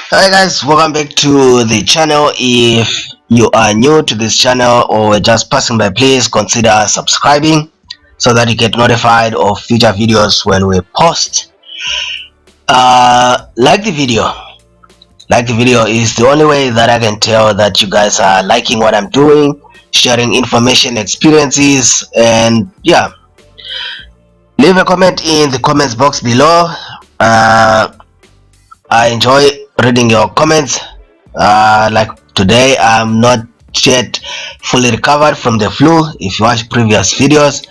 Hi guys, welcome back to the channel. If you are new to this channel or just passing by, please consider subscribing so that you get notified of future videos when we post. Like the video. Like the video is the only way that I can tell that you guys are liking what I'm doing, sharing information, experiences, and yeah. Leave a comment in the comments box below. I enjoy reading your comments. Like today, I'm not yet fully recovered from the flu, if you watch previous videos,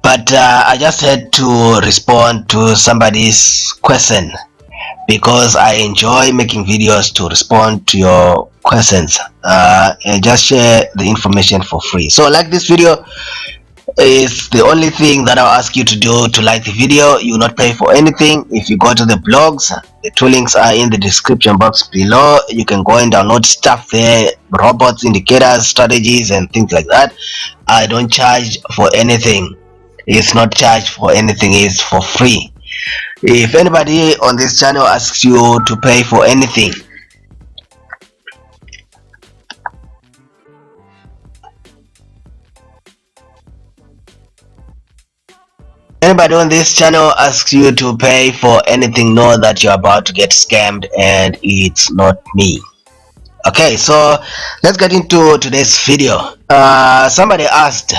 but I just had to respond to somebody's question because I enjoy making videos to respond to your questions and just share the information for free. So like this video is the only thing that I'll ask you to do. To like the video, you will not pay for anything. If you go to the blogs, the two links are in the description box below. You can go and download stuff there, robots, indicators, strategies, and things like that. I don't charge for anything. It's not charged for anything, it's for free. If anybody on this channel asks you to pay for anything, anybody on this channel asks you to pay for anything, know that you're about to get scammed and it's not me. Okay, so let's get into today's video. Somebody asked,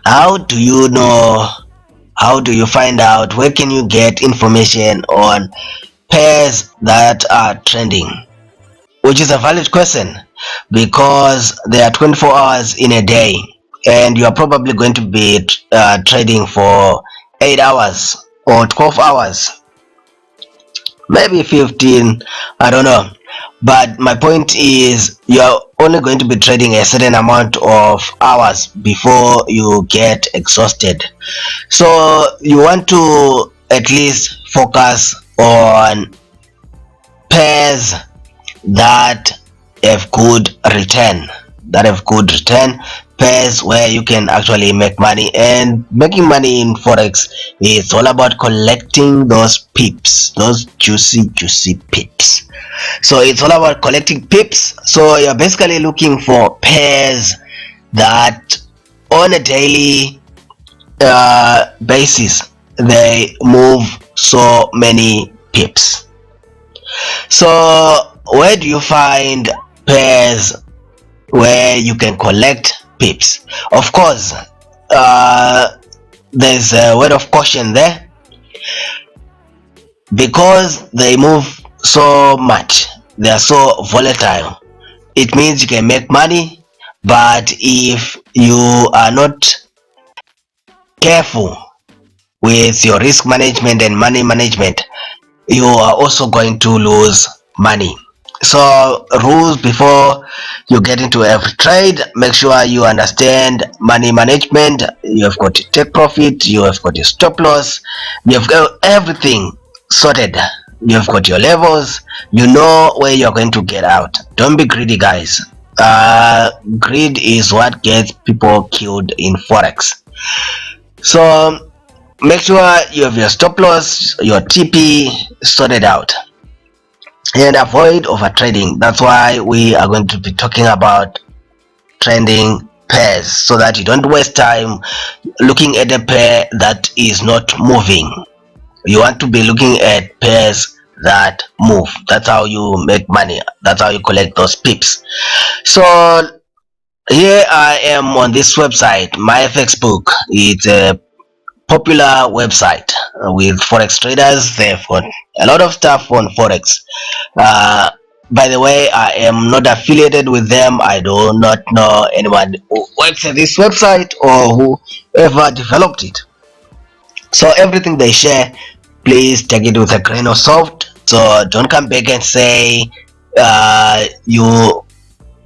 how do you know, how do you find out, where can you get information on pairs that are trending? Which is a valid question because there are 24 hours in a day and you are probably going to be trading for 8 hours or 12 hours, maybe 15, I don't know. But my point is, you are only going to be trading a certain amount of hours before you get exhausted. So you want to at least focus on pairs that have good return, pairs where you can actually make money. And making money in forex is all about collecting those pips, those juicy pips. So it's all about collecting pips. So you're basically looking for pairs that on a daily basis they move so many pips. So where do you find pairs where you can collect pips? Of course, there's a word of caution there because they move so much, they are so volatile. It means you can make money, but if you are not careful with your risk management and money management, you are also going to lose money. So rules before you get into every trade: make sure you understand money management, you have got to take profit, you have got your stop loss, you have got everything sorted, you have got your levels, you know where you're going to get out. Don't be greedy, guys. Greed is what gets people killed in forex. So make sure you have your stop loss, your TP sorted out, and avoid over trading. That's why we are going to be talking about trending pairs, so that you don't waste time looking at a pair that is not moving. You want to be looking at pairs that move. That's how you make money, that's how you collect those pips. So here I am on this website, MyFXbook. It's a popular website with forex traders. They've got a lot of stuff on forex. By the way, I am not affiliated with them. I do not know anyone who works at this website or whoever developed it. So everything they share, please take it with a grain of salt. So don't come back and say you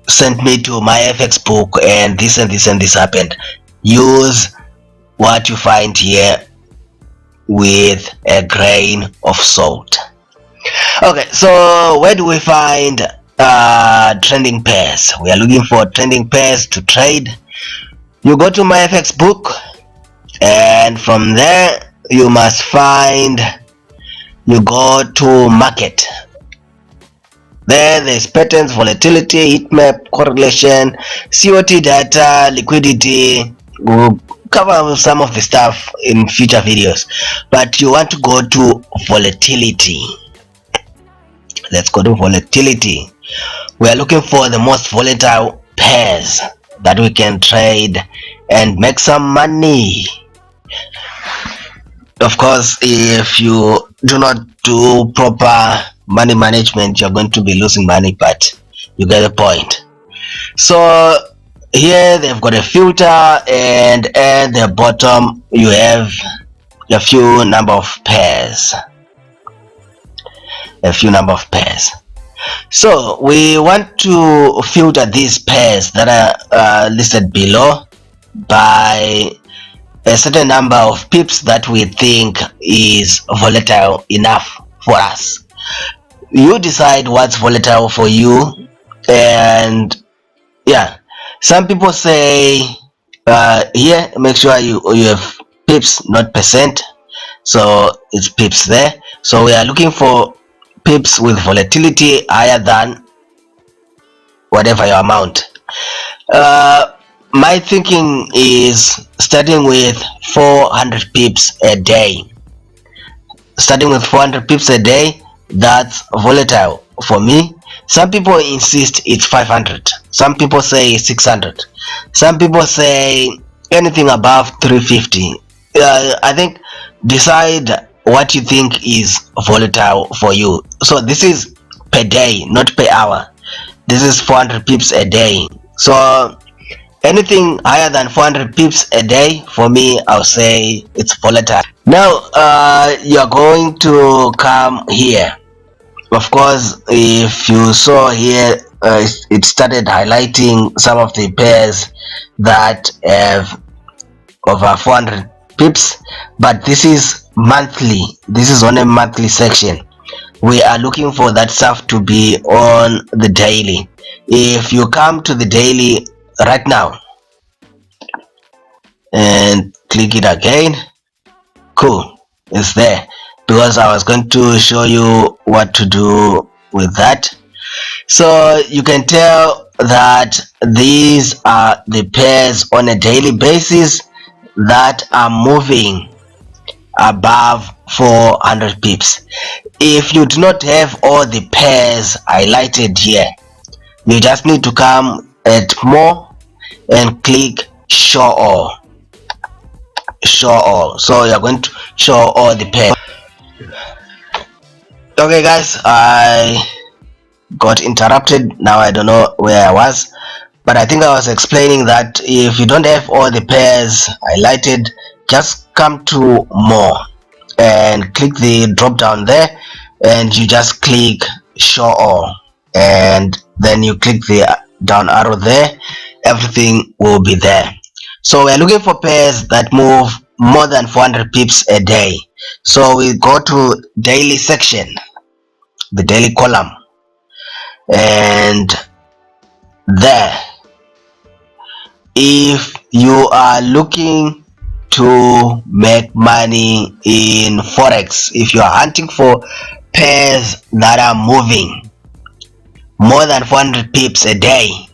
sent me to MyFXbook and this and this and this happened. Use what you find here with a grain of salt. Okay, so where do we find trending pairs? We are looking for trending pairs to trade. You go to my FX book, and from there you must find, you go to market. There's patterns, volatility, heat map, correlation, COT data, liquidity. We'll cover some of the stuff in future videos, but you want to go to volatility. Let's go to volatility. We are looking for the most volatile pairs that we can trade and make some money. Of course, if you do not do proper money management, you're going to be losing money, but you get the point. So here they've got a filter, and at the bottom you have a few number of pairs. So we want to filter these pairs that are listed below by a certain number of pips that we think is volatile enough for us. You decide what's volatile for you, and yeah, some people say here make sure you have pips, not percent, so it's pips there. So we are looking for pips with volatility higher than whatever your amount. My thinking is starting with 400 pips a day. Starting with 400 pips a day, that's volatile for me. Some people insist it's 500. Some people say 600. Some people say anything above 350. I think decide what you think is volatile for you. So this is per day, not per hour. This is 400 pips a day. So anything higher than 400 pips a day, for me, I'll say it's volatile. Now you're going to come here. Of course, if you saw here, it started highlighting some of the pairs that have over 400 pips, but this is monthly. This is on a monthly section. We are looking for that stuff to be on the daily. If you come to the daily right now and click it again, cool, it's there, because I was going to show you what to do with that. So you can tell that these are the pairs on a daily basis that are moving above 400 pips. If you do not have all the pairs highlighted here, you just need to come at more and click show all. So you're going to show all the pairs. Okay guys, I got interrupted. Now I don't know where I was, but I think I was explaining that if you don't have all the pairs highlighted, just come to more and click the drop down there, and you just click show all, and then you click the down arrow there. Everything will be there. So we're looking for pairs that move more than 400 pips a day. So we go to daily section, the daily column, and there, if you are looking to make money in forex, if you are hunting for pairs that are moving more than 400 pips a day,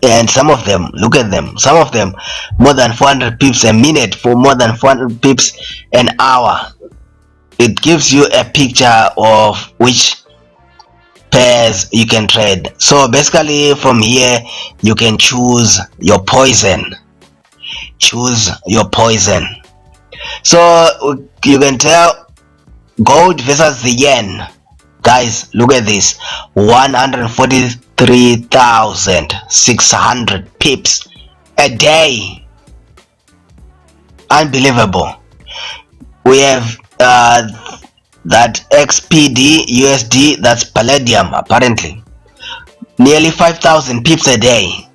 and some of them, look at them, some of them more than 400 pips a minute, for more than 400 pips an hour, it gives you a picture of which pairs you can trade. So basically from here you can choose your poison. So you can tell gold versus the yen. Guys, look at this, 143,600 pips a day. Unbelievable. We have that XPD USD, that's palladium, apparently nearly 5,000 pips a day.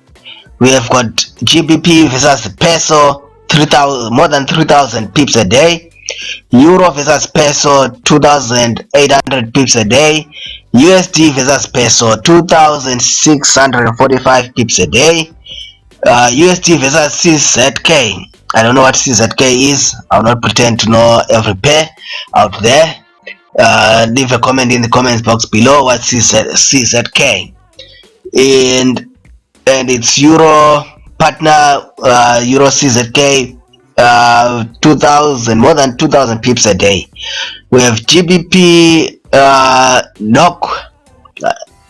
We have got GBP versus the peso, 3,000, more than 3,000 pips a day. Euro versus peso, 2,800 pips a day. USD versus peso, 2,645 pips a day. USD versus CZK. I don't know what CZK is. I'll not pretend to know every pair out there. Leave a comment in the comments box below what CZK, and it's Euro partner, Euro CZK, 2000, more than 2000 pips a day. We have GBP, NOK,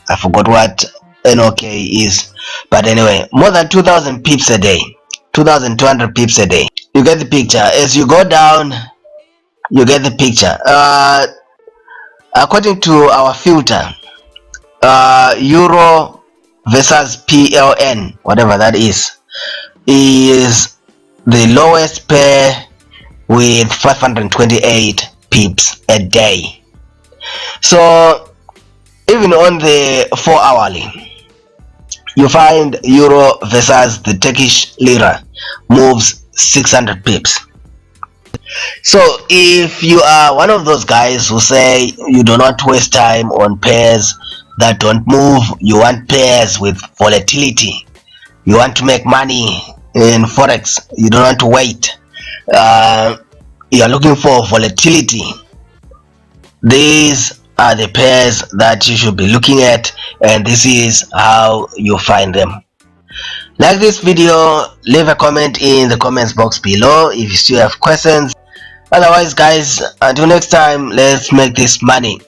I forgot what NOK is, but anyway, more than 2000 pips a day, 2200 pips a day. You get the picture. As you go down, you get the picture. According to our filter, Euro versus PLN, whatever that is the lowest pair with 528 pips a day. So even on the 4-hourly, you find Euro versus the Turkish lira moves 600 pips. So if you are one of those guys who say you do not waste time on pairs that don't move, you want pairs with volatility, you want to make money in forex, you don't want to wait, you are looking for volatility, these are the pairs that you should be looking at, and this is how you find them. Like this video, leave a comment in the comments box below if you still have questions. Otherwise guys, until next time, let's make this money.